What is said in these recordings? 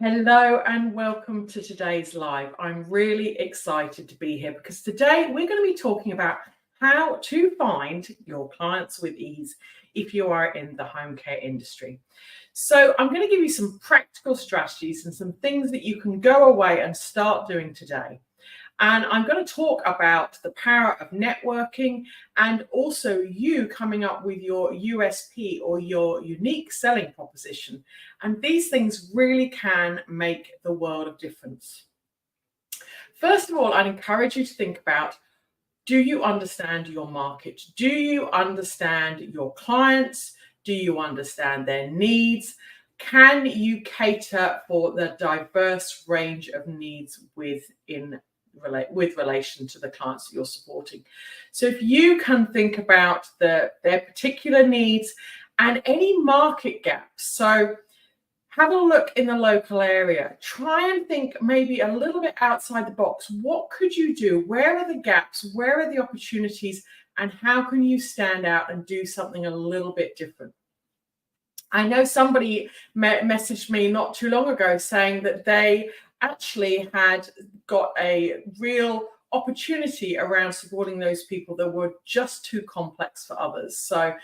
Hello and welcome to today's live. I'm really excited to be here because today we're going to be talking about how to find your clients with ease if you are in the home care industry. So I'm going to give you some practical strategies and some things that you can go away and start doing today. And I'm going to talk about the power of networking and also you coming up with your USP or your unique selling proposition. And these things really can make the world of difference. First of all, I'd encourage you to think about, do you understand your market? Do you understand your clients? Do you understand their needs? Can you cater for the diverse range of needs with relation to the clients that you're supporting? So if you can think about their particular needs and any market gaps, so have a look in the local area. Try and think maybe a little bit outside the box. What could you do? Where are the gaps? Where are the opportunities? And how can you stand out and do something a little bit different? I know somebody messaged me not too long ago saying that they actually had got a real opportunity around supporting those people that were just too complex for others. So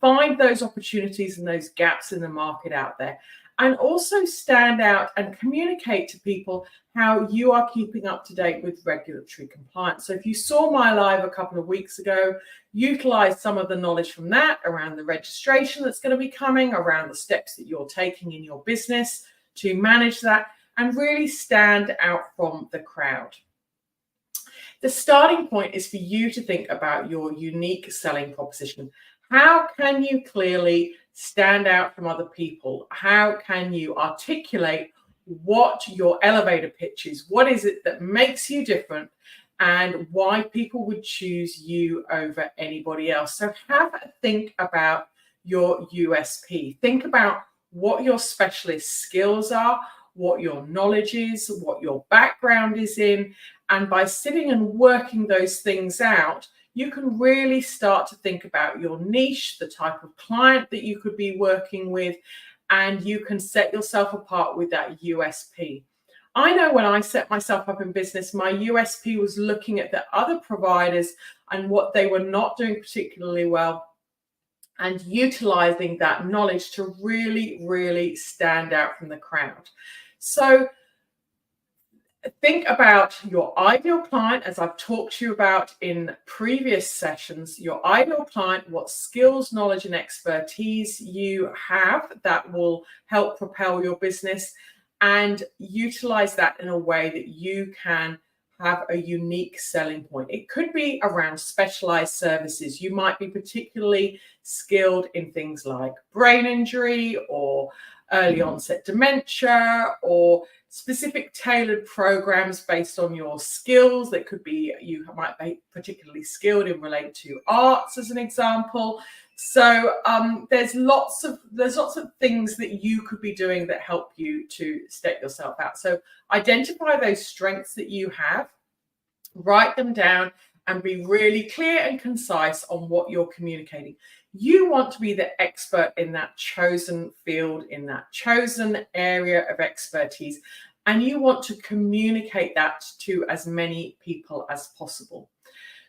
find those opportunities and those gaps in the market out there. And also stand out and communicate to people how you are keeping up to date with regulatory compliance. So if you saw my live a couple of weeks ago, utilize some of the knowledge from that around the registration that's going to be coming, around the steps that you're taking in your business to manage that, and really stand out from the crowd. The starting point is for you to think about your unique selling proposition. How can you clearly stand out from other people? How can you articulate what your elevator pitch is? What is it that makes you different and why people would choose you over anybody else? So have a think about your USP. Think about what your specialist skills are, what your knowledge is, what your background is in. And by sitting and working those things out, you can really start to think about your niche, the type of client that you could be working with, and you can set yourself apart with that USP. I know when I set myself up in business, my USP was looking at the other providers and what they were not doing particularly well and utilizing that knowledge to really, really stand out from the crowd. So think about your ideal client, as I've talked to you about in previous sessions, your ideal client, what skills, knowledge, and expertise you have that will help propel your business, and utilize that in a way that you can have a unique selling point. It could be around specialized services. You might be particularly skilled in things like brain injury or early onset dementia, or specific tailored programs based on your skills. That could be, you might be particularly skilled in relate to arts, as an example. So there's lots of things that you could be doing that help you to step yourself out. So identify those strengths that you have, write them down, and be really clear and concise on what you're communicating. You want to be the expert in that chosen field, in that chosen area of expertise, and you want to communicate that to as many people as possible.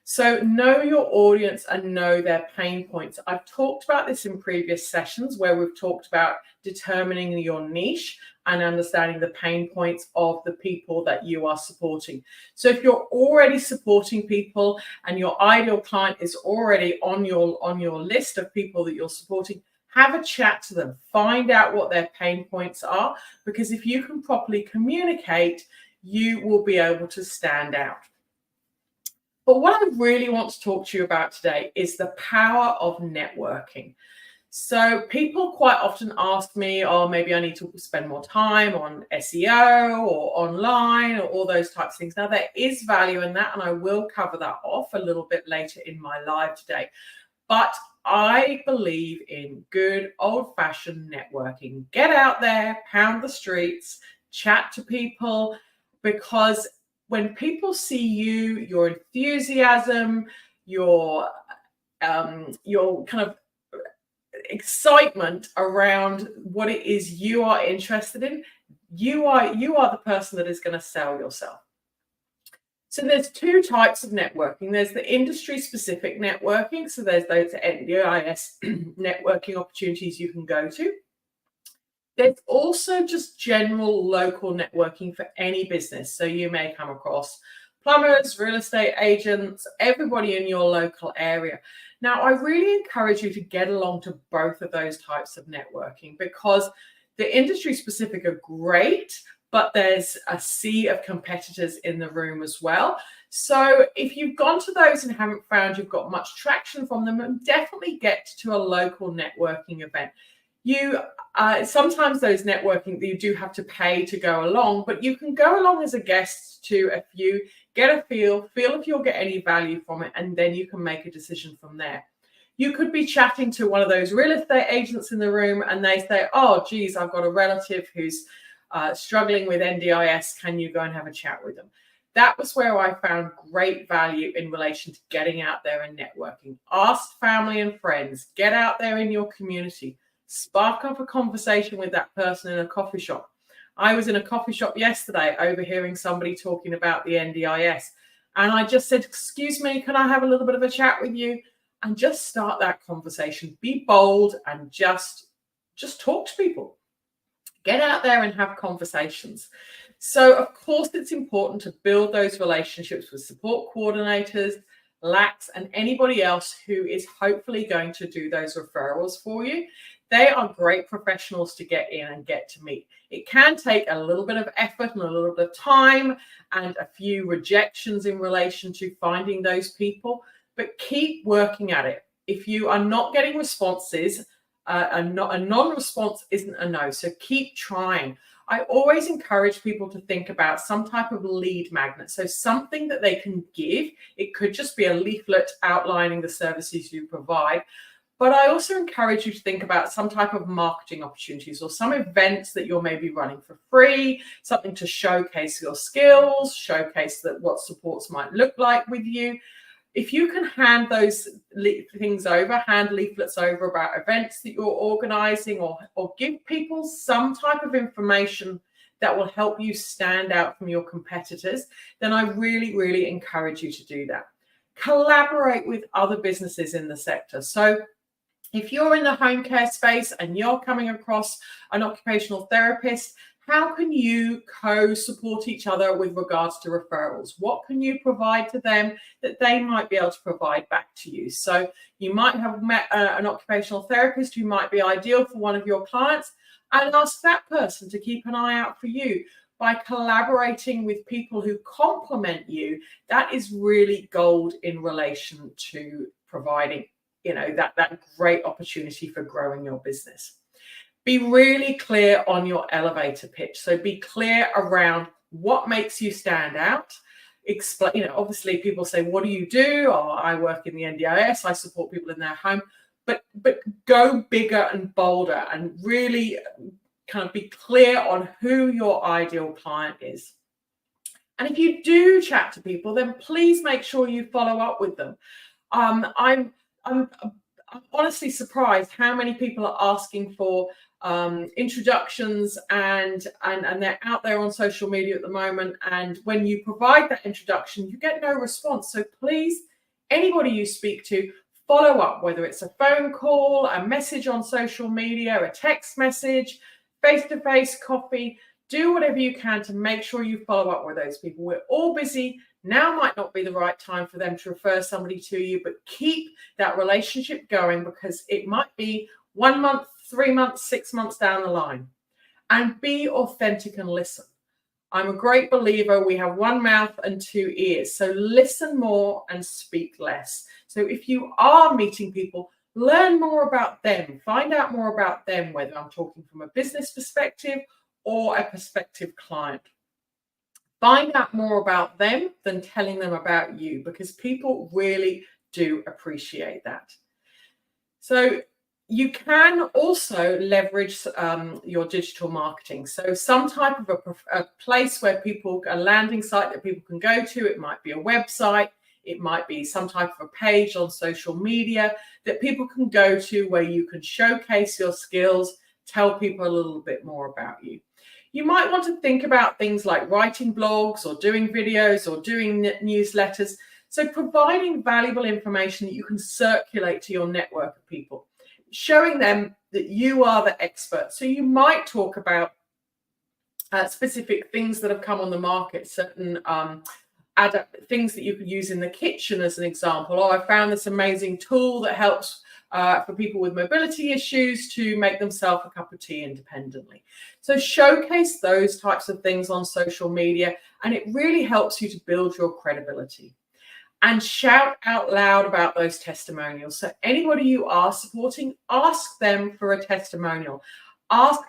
So know your audience and know their pain points. I've talked about this in previous sessions where we've talked about determining your niche and understanding the pain points of the people that you are supporting. So if you're already supporting people and your ideal client is already on your list of people that you're supporting, have a chat to them, find out what their pain points are, because if you can properly communicate, you will be able to stand out. But what I really want to talk to you about today is the power of networking. So people quite often ask me, oh, maybe I need to spend more time on SEO or online or all those types of things. Now, there is value in that, and I will cover that off a little bit later in my live today. But I believe in good old-fashioned networking. Get out there, pound the streets, chat to people, because when people see you, your enthusiasm, your kind of excitement around what it is you are interested in, You are the person that is going to sell yourself. So there's two types of networking. There's the industry specific networking. So there's those NDIS networking opportunities you can go to. There's also just general local networking for any business. So you may come across plumbers, real estate agents, everybody in your local area. Now, I really encourage you to get along to both of those types of networking, because the industry specific are great, but there's a sea of competitors in the room as well. So if you've gone to those and haven't found you've got much traction from them, definitely get to a local networking event. Sometimes those networking, you do have to pay to go along, but you can go along as a guest to a few, get a feel if you'll get any value from it, and then you can make a decision from there. You could be chatting to one of those real estate agents in the room and they say, oh, geez, I've got a relative who's struggling with NDIS. Can you go and have a chat with them? That was where I found great value in relation to getting out there and networking. Ask family and friends, get out there in your community, spark up a conversation with that person in a coffee shop. I was in a coffee shop yesterday overhearing somebody talking about the NDIS. And I just said, excuse me, can I have a little bit of a chat with you? And just start that conversation. Be bold and just talk to people. Get out there and have conversations. So, of course, it's important to build those relationships with support coordinators, LACs, and anybody else who is hopefully going to do those referrals for you. They are great professionals to get in and get to meet. It can take a little bit of effort and a little bit of time and a few rejections in relation to finding those people, but keep working at it. If you are not getting responses, a non-response isn't a no, so keep trying. I always encourage people to think about some type of lead magnet, so something that they can give. It could just be a leaflet outlining the services you provide, but I also encourage you to think about some type of marketing opportunities or some events that you're maybe running for free, something to showcase your skills, showcase what supports might look like with you. If you can hand those things over, hand leaflets over about events that you're organizing, or give people some type of information that will help you stand out from your competitors, then I really, really encourage you to do that. Collaborate with other businesses in the sector. So if you're in the home care space and you're coming across an occupational therapist, how can you co-support each other with regards to referrals? What can you provide to them that they might be able to provide back to you? So you might have met an occupational therapist who might be ideal for one of your clients, and ask that person to keep an eye out for you. By collaborating with people who complement you, that is really gold in relation to providing, that great opportunity for growing your business. Be really clear on your elevator pitch. So be clear around what makes you stand out. Explain, obviously people say, what do you do? Oh, I work in the NDIS, I support people in their home, but go bigger and bolder and really kind of be clear on who your ideal client is. And if you do chat to people, then please make sure you follow up with them. I'm honestly surprised how many people are asking for introductions and they're out there on social media at the moment, and when you provide that introduction you get no response. So please, anybody you speak to, follow up, whether it's a phone call, a message on social media, a text message, face-to-face coffee. Do whatever you can to make sure you follow up with those people. We're all busy. Now might not be the right time for them to refer somebody to you, but keep that relationship going, because it might be 1 month, 3 months, 6 months down the line. And be authentic and listen. I'm a great believer we have one mouth and two ears. So listen more and speak less. So if you are meeting people, learn more about them. Find out more about them, whether I'm talking from a business perspective or a prospective client. Find out more about them than telling them about you, because people really do appreciate that. So you can also leverage your digital marketing. So some type of a place where a landing site that people can go to. It might be a website. It might be some type of a page on social media that people can go to, where you can showcase your skills, tell people a little bit more about you. You might want to think about things like writing blogs or doing videos or doing newsletters. So providing valuable information that you can circulate to your network of people, showing them that you are the expert. So you might talk about specific things that have come on the market, certain things that you could use in the kitchen as an example. Oh, I found this amazing tool that helps for people with mobility issues to make themselves a cup of tea independently. So showcase those types of things on social media, and it really helps you to build your credibility. And shout out loud about those testimonials. So anybody you are supporting, ask them for a testimonial. Ask,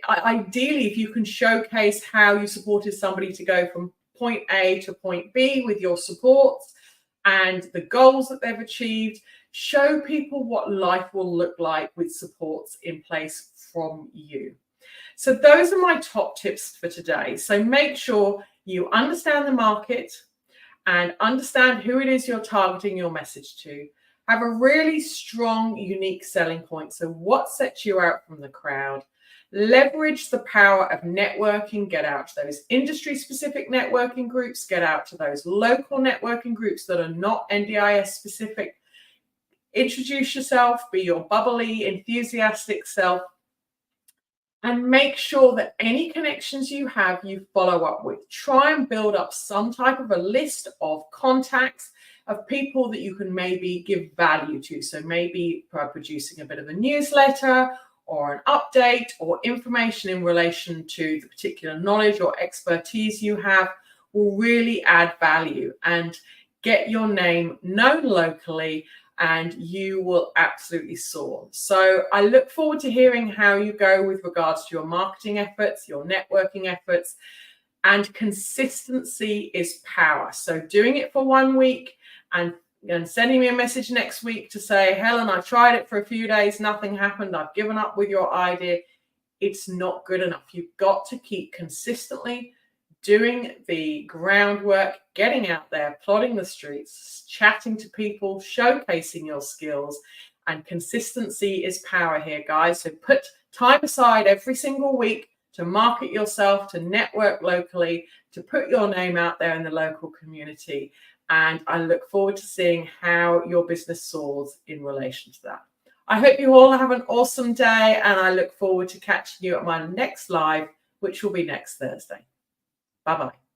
ideally, if you can showcase how you supported somebody to go from point A to point B with your support and the goals that they've achieved. Show people what life will look like with supports in place from you. So those are my top tips for today. So make sure you understand the market and understand who it is you're targeting your message to. Have a really strong, unique selling point. So what sets you out from the crowd? Leverage the power of networking. Get out to those industry-specific networking groups. Get out to those local networking groups that are not NDIS specific. Introduce yourself. Be your bubbly, enthusiastic self. And make sure that any connections you have, you follow up with. Try and build up some type of a list of contacts of people that you can maybe give value to. So maybe producing a bit of a newsletter or an update or information in relation to the particular knowledge or expertise you have will really add value and get your name known locally, and you will absolutely soar. So I look forward to hearing how you go with regards to your marketing efforts, your networking efforts, and consistency is power. So doing it for 1 week and sending me a message next week to say, Helen, I tried it for a few days, nothing happened, I've given up with your idea. It's not good enough. You've got to keep consistently doing the groundwork, getting out there, plodding the streets, chatting to people, showcasing your skills, and consistency is power here, guys. So put time aside every single week to market yourself, to network locally, to put your name out there in the local community. And I look forward to seeing how your business soars in relation to that. I hope you all have an awesome day, and I look forward to catching you at my next live, which will be next Thursday. Bye-bye.